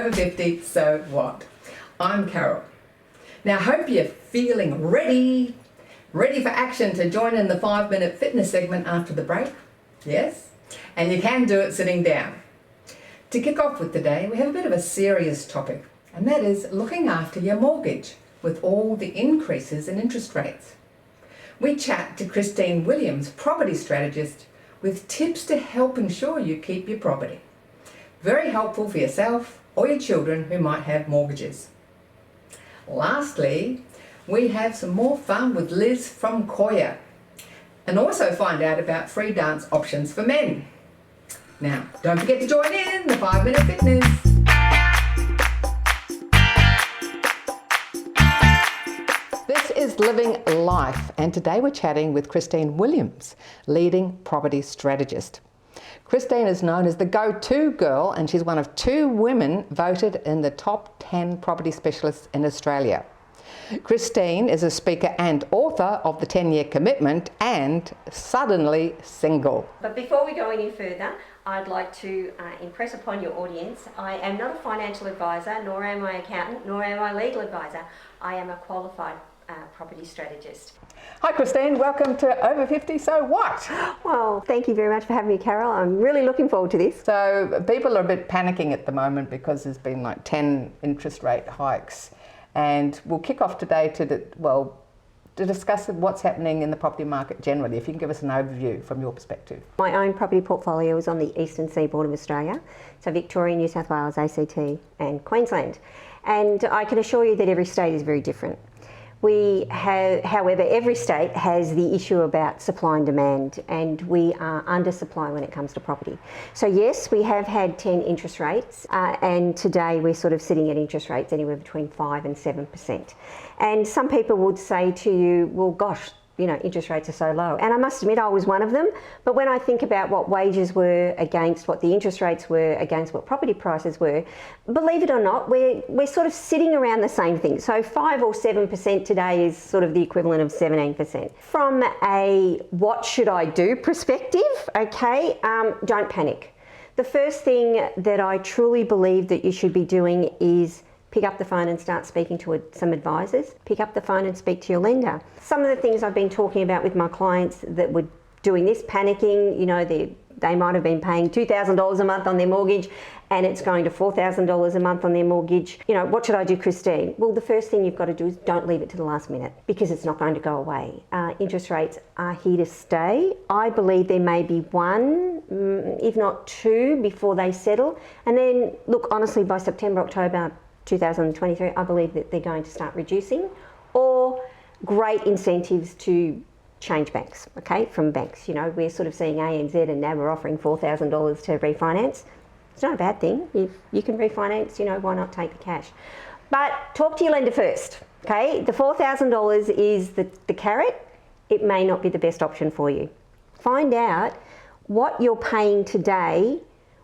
Over 50, so what? I'm Carol. Now, I hope you're feeling ready for action to join in the 5-minute fitness segment after the break. Yes? And you can do it sitting down. To kick off with today, we have a bit of a serious topic, and that is looking after your mortgage with all the increases in interest rates. We chat to Christine.Williams Property Strategist with tips to help ensure you keep your property. Very helpful for yourself or your children who might have mortgages. Lastly, we have some more fun with Liz from Koya, and also find out about free dance options for men. Now, don't forget to join in the 5-minute fitness. This is Living Life, and today we're chatting with Christine.Williams, leading property strategist. Christine is known as the go-to girl, and she's one of 2 women voted in the top 10 property specialists in Australia. Christine is a speaker and author of The 10-Year Commitment and Suddenly Single. But before we go any further, I'd like to impress upon your audience, I am not a financial advisor, nor am I an accountant, nor am I a legal advisor. I am a qualified property strategist. Hi Christine, welcome to Over 50, So What? Well, thank you very much for having me, Carol. I'm really looking forward to this. So people are a bit panicking at the moment because there's been like 10 interest rate hikes, and we'll kick off today to discuss what's happening in the property market generally. If you can give us an overview from your perspective. My own property portfolio is on the eastern seaboard of Australia, so Victoria, New South Wales, ACT and Queensland. And I can assure you that every state is very different. We have, however, every state has the issue about supply and demand, and we are under supply when it comes to property. So yes, we have had 10 interest rates, and today we're sort of sitting at interest rates anywhere between 5 and 7%. And some people would say to you, well, gosh, you know, interest rates are so low. And I must admit I was one of them, but when I think about what wages were against what the interest rates were against what property prices were, believe it or not, we're sort of sitting around the same thing. So 5 or 7% today is sort of the equivalent of 17%. From a what should I do perspective, okay, don't panic. The first thing that I truly believe that you should be doing is pick up the phone and start speaking to some advisors. Pick up the phone and speak to your lender. Some of the things I've been talking about with my clients that were doing this, panicking, you know, they might have been paying $2,000 a month on their mortgage and it's going to $4,000 a month on their mortgage. You know, what should I do, Christine? Well, the first thing you've got to do is don't leave it to the last minute, because it's not going to go away. Interest rates are here to stay. I believe there may be 1, if not 2, before they settle. And then, look, honestly, by September, October 2023, I believe that they're going to start reducing, or great incentives to change banks, okay, from banks. You know, we're sort of seeing ANZ and NAB are offering $4,000 to refinance. It's not a bad thing. If you can refinance, you know, why not take the cash? But talk to your lender first, okay? The $4,000 is the carrot. It may not be the best option for you. Find out what you're paying today,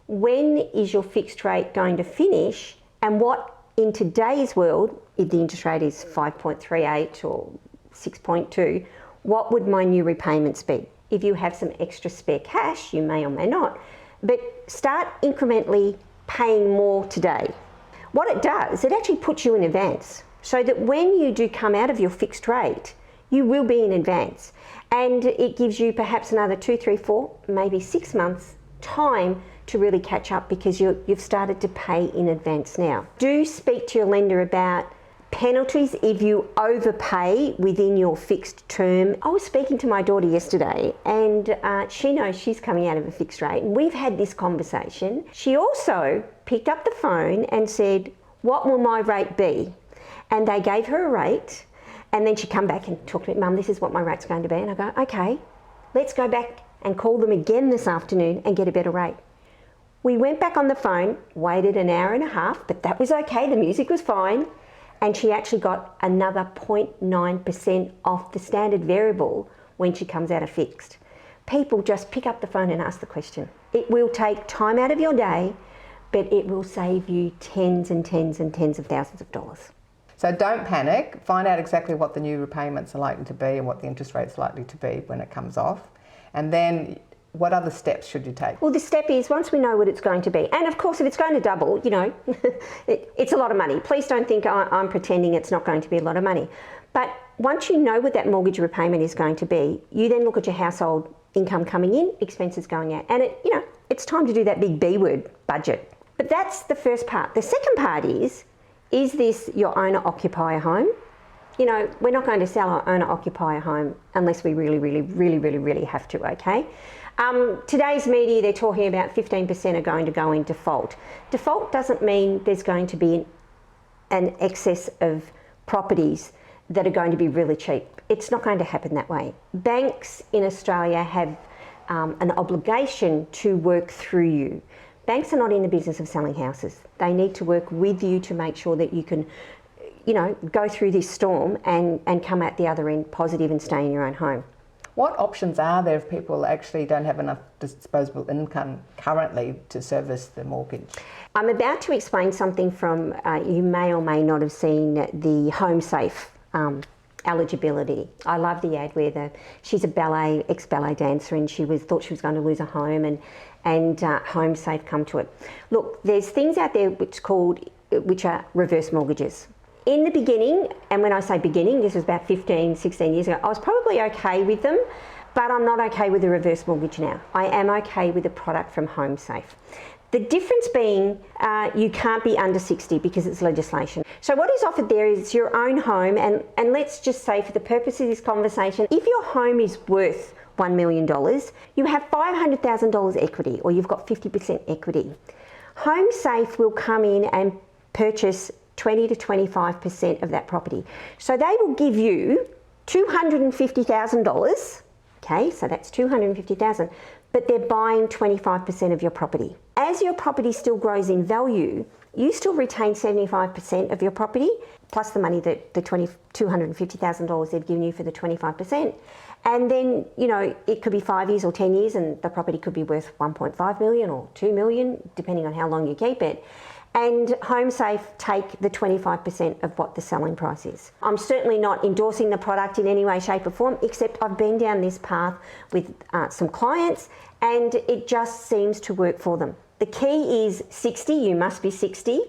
when is your fixed rate going to finish, and what in today's world, if the interest rate is 5.38 or 6.2, what would my new repayments be? If you have some extra spare cash, you may or may not, but start incrementally paying more today. What it does, it actually puts you in advance, so that when you do come out of your fixed rate, you will be in advance. And it gives you perhaps another 2, 3, 4, maybe 6 months time to really catch up, because you've started to pay in advance now. Do speak to your lender about penalties if you overpay within your fixed term. I was speaking to my daughter yesterday, and she knows she's coming out of a fixed rate, and we've had this conversation. She also picked up the phone and said, what will my rate be? And they gave her a rate, and then she come back and talked to me, Mum, this is what my rate's going to be. And I go, okay, let's go back and call them again this afternoon and get a better rate. We went back on the phone, waited an hour and a half, but that was okay, the music was fine, and she actually got another 0.9% off the standard variable when she comes out of fixed. People just pick up the phone and ask the question. It will take time out of your day, but it will save you tens and tens and tens of thousands of dollars. So don't panic, find out exactly what the new repayments are likely to be and what the interest rate's likely to be when it comes off. And then what other steps should you take? Well, the step is once we know what it's going to be, and of course if it's going to double, it's a lot of money. Please don't think I'm pretending it's not going to be a lot of money. But once you know what that mortgage repayment is going to be, you then look at your household income coming in, expenses going out, and it's time to do that big B word, budget. But that's the first part. The second part is this your owner-occupier home? We're not going to sell our owner-occupier home unless we really have to, okay? Today's media, they're talking about 15% are going to go in default. Default doesn't mean there's going to be an excess of properties that are going to be really cheap. It's not going to happen that way. Banks in Australia have an obligation to work through you. Banks are not in the business of selling houses. They need to work with you to make sure that you can, go through this storm and come out the other end positive and stay in your own home. What options are there if people actually don't have enough disposable income currently to service the mortgage? I'm about to explain something from, you may or may not have seen the Home Safe eligibility. I love the ad where she's a ex-ballet dancer, and she thought she was going to lose her home, and Home Safe come to it. Look, there's things out there which are reverse mortgages. In the beginning, and when I say beginning, this was about 15, 16 years ago, I was probably okay with them, but I'm not okay with the reverse mortgage now. I am okay with the product from Home Safe. The difference being you can't be under 60 because it's legislation. So what is offered there is your own home, and let's just say for the purpose of this conversation, if your home is worth $1 million, you have $500,000 equity, or you've got 50% equity. Home Safe will come in and purchase 20 to 25% of that property. So they will give you $250,000, okay, so that's $250,000, but they're buying 25% of your property. As your property still grows in value, you still retain 75% of your property, plus the money that the $250,000 they've given you for the 25%. And then, it could be 5 years or 10 years and the property could be worth 1.5 million or 2 million, depending on how long you keep it. And Home Safe take the 25% of what the selling price is. I'm certainly not endorsing the product in any way, shape or form, except I've been down this path with some clients and it just seems to work for them. The key is 60, you must be 60,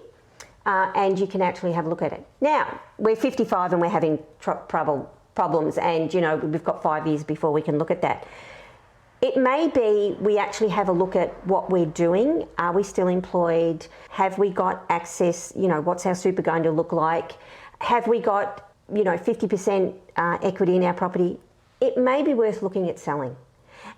and you can actually have a look at it. Now, we're 55 and we're having problems, and we've got 5 years before we can look at that. It may be we actually have a look at what we're doing. Are we still employed? Have we got access? What's our super going to look like? Have we got 50% equity in our property? It may be worth looking at selling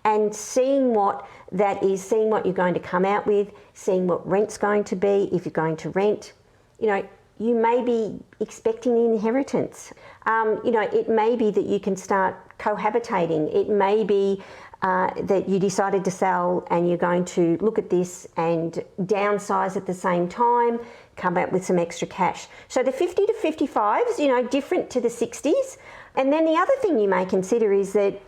and seeing what that is, seeing what you're going to come out with, seeing what rent's going to be, if you're going to rent. You may be expecting an inheritance. It may be that you can start cohabitating. It may be that you decided to sell and you're going to look at this and downsize at the same time, come out with some extra cash. So the 50 to 55s, different to the 60s. And then the other thing you may consider is that,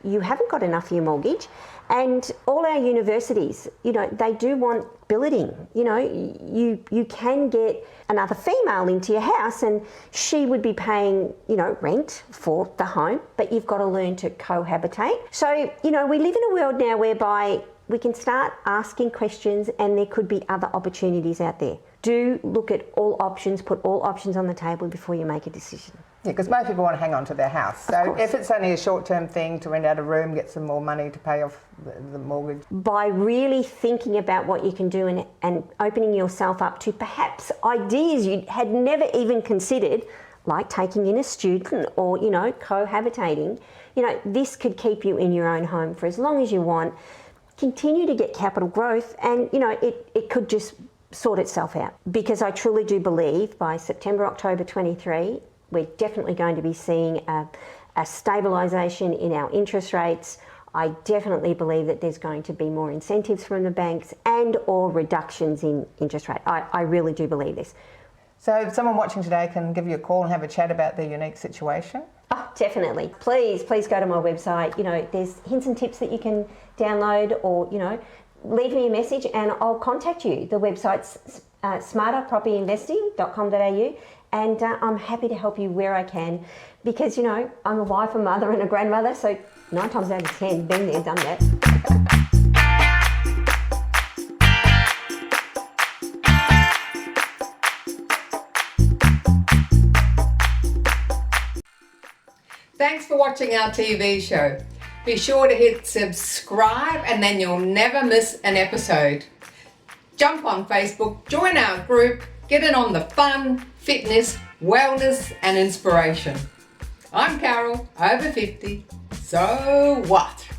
you haven't got enough for your mortgage, and all our universities, they do want billeting. You can get another female into your house and she would be paying, rent for the home, but you've got to learn to cohabitate. So, we live in a world now whereby we can start asking questions and there could be other opportunities out there. Do look at all options, put all options on the table before you make a decision. Yeah, because most people want to hang on to their house. So if it's only a short-term thing to rent out a room, get some more money to pay off the mortgage. By really thinking about what you can do and opening yourself up to perhaps ideas you had never even considered, like taking in a student or, cohabitating, this could keep you in your own home for as long as you want. Continue to get capital growth and, it could just sort itself out. Because I truly do believe by September, October 23, we're definitely going to be seeing a stabilisation in our interest rates. I definitely believe that there's going to be more incentives from the banks and or reductions in interest rate. I really do believe this. So if someone watching today can give you a call and have a chat about their unique situation? Oh, definitely. Please go to my website. There's hints and tips that you can download or, leave me a message and I'll contact you. The website's smarterpropertyinvesting.com.au. And I'm happy to help you where I can because, I'm a wife, a mother and a grandmother, so 9 times out of 10, been there, done that. Thanks for watching our TV show. Be sure to hit subscribe and then you'll never miss an episode. Jump on Facebook, join our group, get in on the fun, fitness, wellness and inspiration. I'm Carol, over 50. So what?